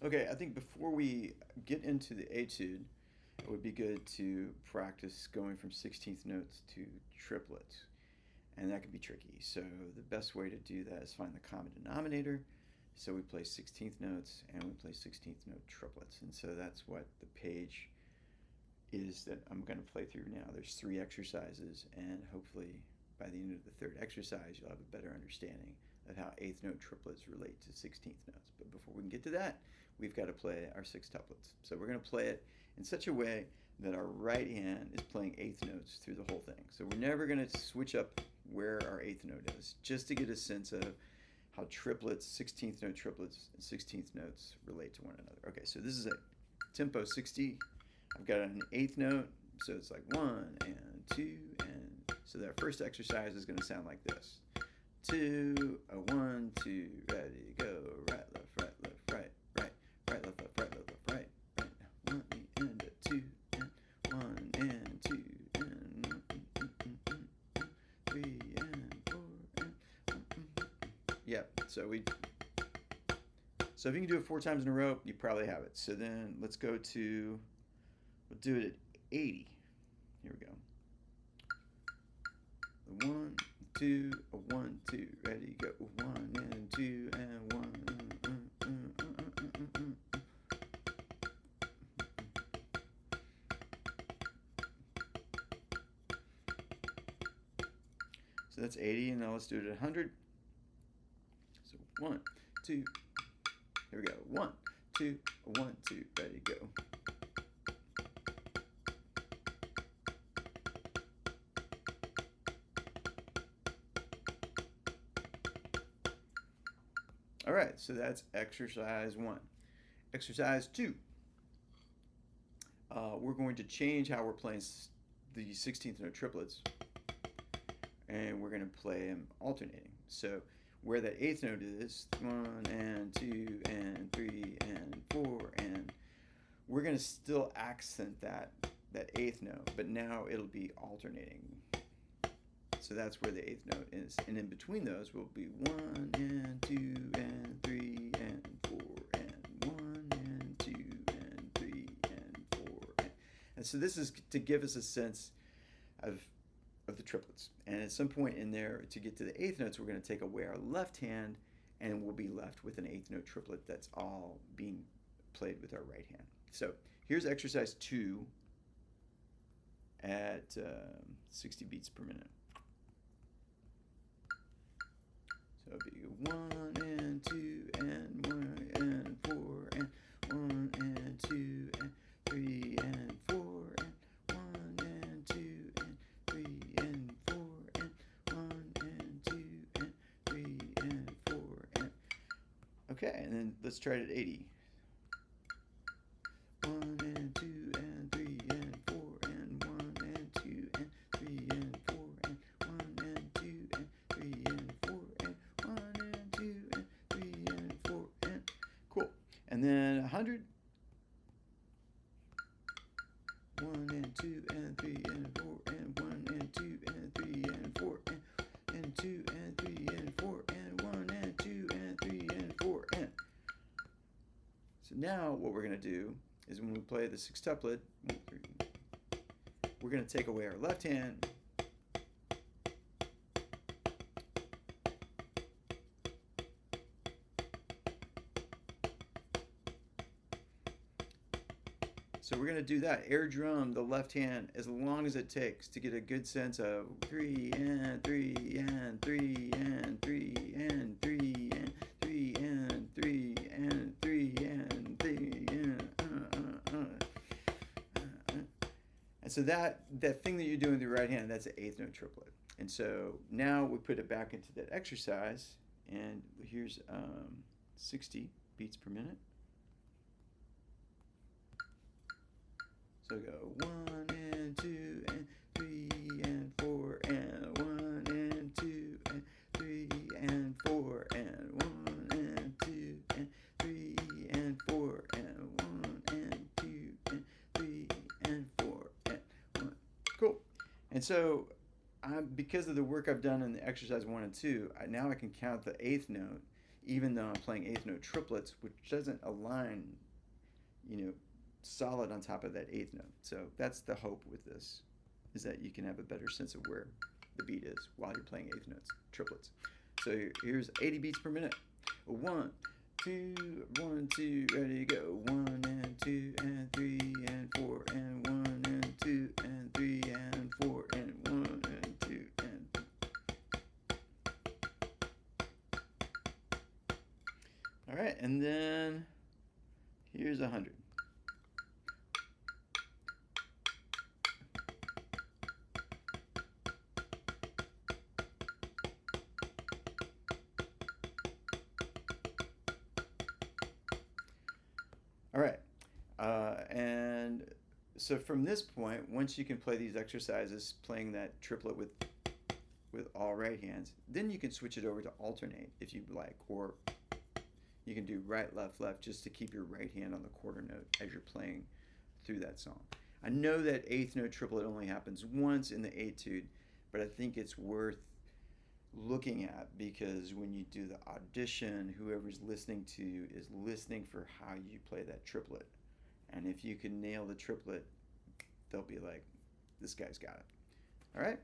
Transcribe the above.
Okay, I think before we get into the etude, it would be good to practice going from 16th notes to triplets. And that can be tricky. So the best way to do that is find the common denominator. So we play 16th notes and we play 16th note triplets. And so that's what the page is that I'm going to play through now. There's 3 exercises, and hopefully by the end of the third exercise, you'll have a better understanding of how eighth note triplets relate to 16th notes. But before we can get to that, we've got to play our sextuplets. So we're going to play it in such a way that our right hand is playing eighth notes through the whole thing. So we're never going to switch up where our eighth note is, just to get a sense of how triplets, 16th note triplets, and 16th notes relate to one another. Okay, so this is a tempo 60. I've got an eighth note, so it's like 1 and 2, and so that first exercise is going to sound like this: 2, a 1, 2, ready, go, right, left, right, right, right, left, left, right, right, 1 and a 2, and 1 and 2, and 3 and 4, and yep. So if you can do it 4 times in a row, you probably have it. So then let's go to, we'll do it at 80. Here we go. The 1, 2, a 1, 2, ready, go. 1 and 2 and 1. So that's 80, and now let's do it at 100. So 1, 2, here we go. 1, 2, 1, 2, ready, go. All right, so that's exercise 1. Exercise 2. We're going to change how we're playing the 16th note triplets, and we're going to play them alternating. So where that eighth note is, 1 and 2 and 3 and 4, and we're going to still accent that eighth note, but now it'll be alternating. So that's where the eighth note is, and in between those will be 1 and 2 and 3 and 4 and 1 and 2 and 3 and 4, and so this is to give us a sense of the triplets. And at some point in there, to get to the eighth notes, we're going to take away our left hand, and we'll be left with an eighth note triplet that's all being played with our right hand. So here's exercise 2 at 60 beats per minute. So it'll be 1 and 2 and 1 and 4 and 1 and 2 and 3 and 4 and 1 and 2 and 3 and 4 and 1 and 2 and 3 and 4 and okay, and then let's try it at 80. 1 and 2 and 3 and 4 and 1 and 2 and 3 and 4 and 1 and 2 and 3 and 4 and 1 and 2 and 3 and 4 and cool. And then 100. 1 and 2 and 3 and 4 and 1 and 2 and 3 and 4 and 2 and 3 and 4 and 1 and 2 and 3 and 4 and so now what we're going to do is when we play the sextuplet, we're going to take away our left hand, so we're going to do that, air drum the left hand as long as it takes to get a good sense of 3 and 3 and 3 and 3 and 3 and 3 and 3 and 3 and 3 and and so that thing that you're doing with your right hand, that's an eighth note triplet. And so now we put it back into that exercise, and here's 60 beats per minute. So go 1 and 2 and 3 and 4 and 1 and 2 and 3 and 4 and 1 and 2 and 3 and 4 and 1 and 2 and 3 and 4 and 1. Cool. And so because of the work I've done in the exercise 1 and 2, now I can count the eighth note even though I'm playing eighth note triplets, which doesn't align, you know, solid on top of that eighth note. So that's the hope with this, is that you can have a better sense of where the beat is while you're playing eighth notes, triplets. So here's 80 beats per minute. 1, 2, 1, 2, ready, go. 1 and 2 and 3 and 4 and 1 and 2 and 3 and 4 and 1 and 2 and. All right, and then here's 100. All right. And so from this point, once you can play these exercises, playing that triplet with all right hands, then you can switch it over to alternate if you like, or you can do right, left, left, just to keep your right hand on the quarter note as you're playing through that song. I know that eighth note triplet only happens once in the etude, but I think it's worth looking at, because when you do the audition, whoever's listening to you is listening for how you play that triplet. And if you can nail the triplet, they'll be like, this guy's got it. All right?